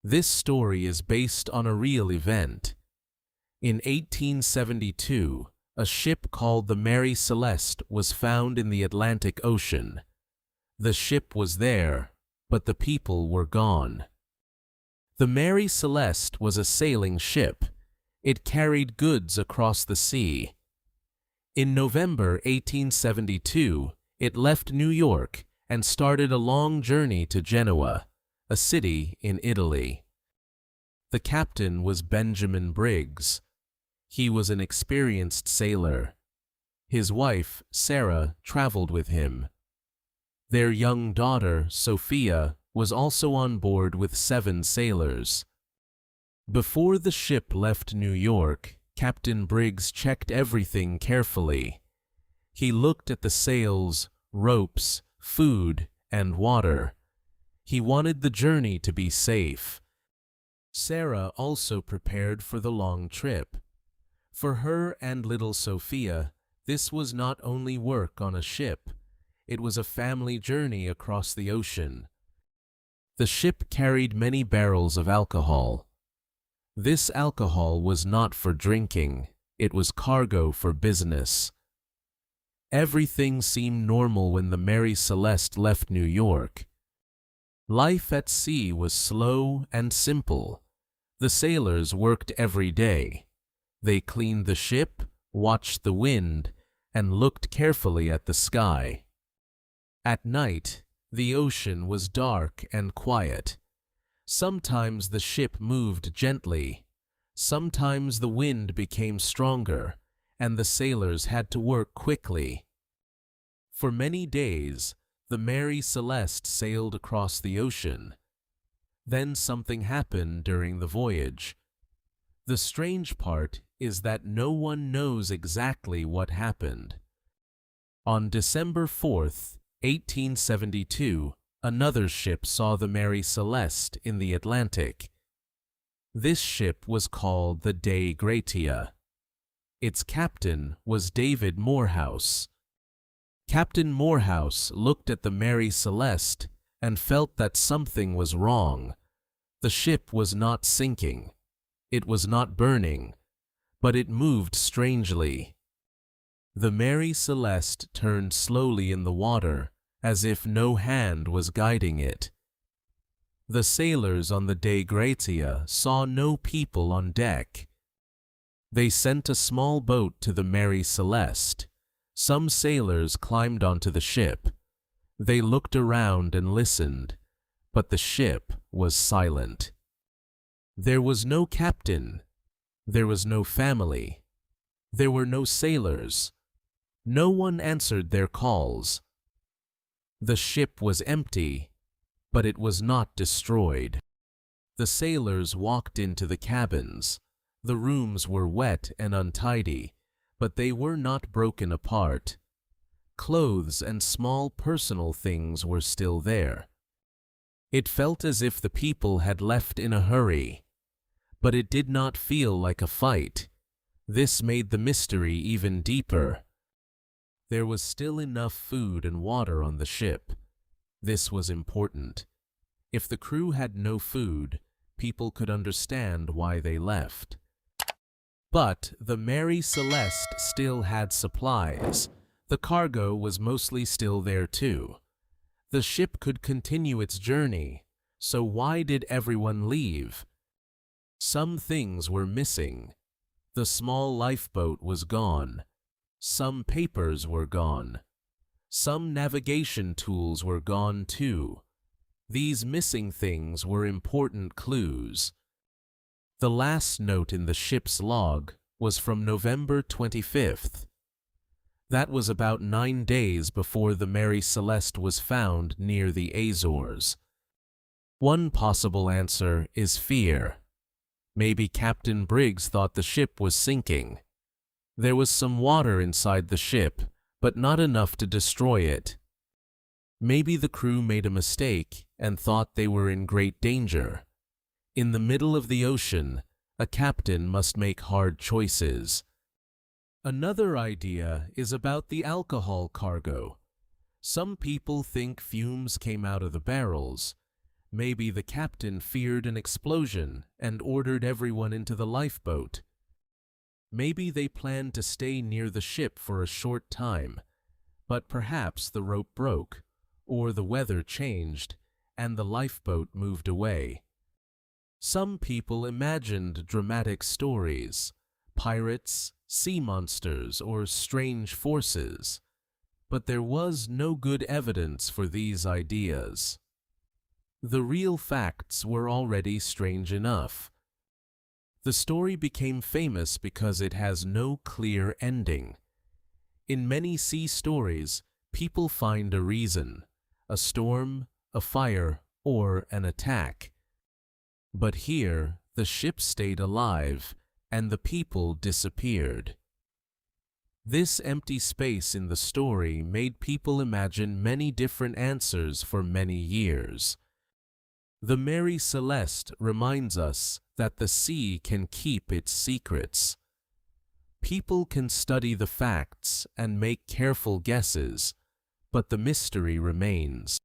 This story is based on a real event. In 1872, a ship called the Mary Celeste was found in the Atlantic Ocean. The ship was there, but the people were gone. The Mary Celeste was a sailing ship. It carried goods across the sea. In November 1872, it left New York and started a long journey to Genoa, a city in Italy. The captain was Benjamin Briggs. He was an experienced sailor. His wife, Sarah, traveled with him. Their young daughter, Sophia, was also on board with 7 sailors. Before the ship left New York, Captain Briggs checked everything carefully. He looked at the sails, ropes, food, and water. He wanted the journey to be safe. Sarah also prepared for the long trip. For her and little Sophia, this was not only work on a ship, it was a family journey across the ocean. The ship carried many barrels of alcohol. This alcohol was not for drinking, it was cargo for business. Everything seemed normal when the Mary Celeste left New York. Life at sea was slow and simple. The sailors worked every day. They cleaned the ship, watched the wind, and looked carefully at the sky. At night, the ocean was dark and quiet. Sometimes the ship moved gently. Sometimes the wind became stronger, and the sailors had to work quickly. For many days, the Mary Celeste sailed across the ocean. Then something happened during the voyage. The strange part is that no one knows exactly what happened. On December 4th, 1872, another ship saw the Mary Celeste in the Atlantic. This ship was called the Dei Gratia. Its captain was David Morehouse. Captain Morehouse looked at the Mary Celeste and felt that something was wrong. The ship was not sinking. It was not burning, but it moved strangely. The Mary Celeste turned slowly in the water, as if no hand was guiding it. The sailors on the Dei Gratia saw no people on deck. They sent a small boat to the Mary Celeste. Some sailors climbed onto the ship. They looked around and listened, but the ship was silent. There was no captain. There was no family. There were no sailors. No one answered their calls. The ship was empty, but it was not destroyed. The sailors walked into the cabins. The rooms were wet and untidy, but they were not broken apart. Clothes and small personal things were still there. It felt as if the people had left in a hurry, but it did not feel like a fight. This made the mystery even deeper. There was still enough food and water on the ship. This was important. If the crew had no food, people could understand why they left. But the Mary Celeste still had supplies. The cargo was mostly still there too. The ship could continue its journey, so why did everyone leave? Some things were missing. The small lifeboat was gone. Some papers were gone. Some navigation tools were gone too. These missing things were important clues. The last note in the ship's log was from November 25th. That was about 9 days before the Mary Celeste was found near the Azores. One possible answer is fear. Maybe Captain Briggs thought the ship was sinking. There was some water inside the ship, but not enough to destroy it. Maybe the crew made a mistake and thought they were in great danger. In the middle of the ocean, a captain must make hard choices. Another idea is about the alcohol cargo. Some people think fumes came out of the barrels. Maybe the captain feared an explosion and ordered everyone into the lifeboat. Maybe they planned to stay near the ship for a short time, but perhaps the rope broke, or the weather changed, and the lifeboat moved away. Some people imagined dramatic stories, pirates, sea monsters, or strange forces, but there was no good evidence for these ideas. The real facts were already strange enough. The story became famous because it has no clear ending. In many sea stories, people find a reason, a storm, a fire, or an attack. But here, the ship stayed alive, and the people disappeared. This empty space in the story made people imagine many different answers for many years. The Mary Celeste reminds us that the sea can keep its secrets. People can study the facts and make careful guesses, but the mystery remains.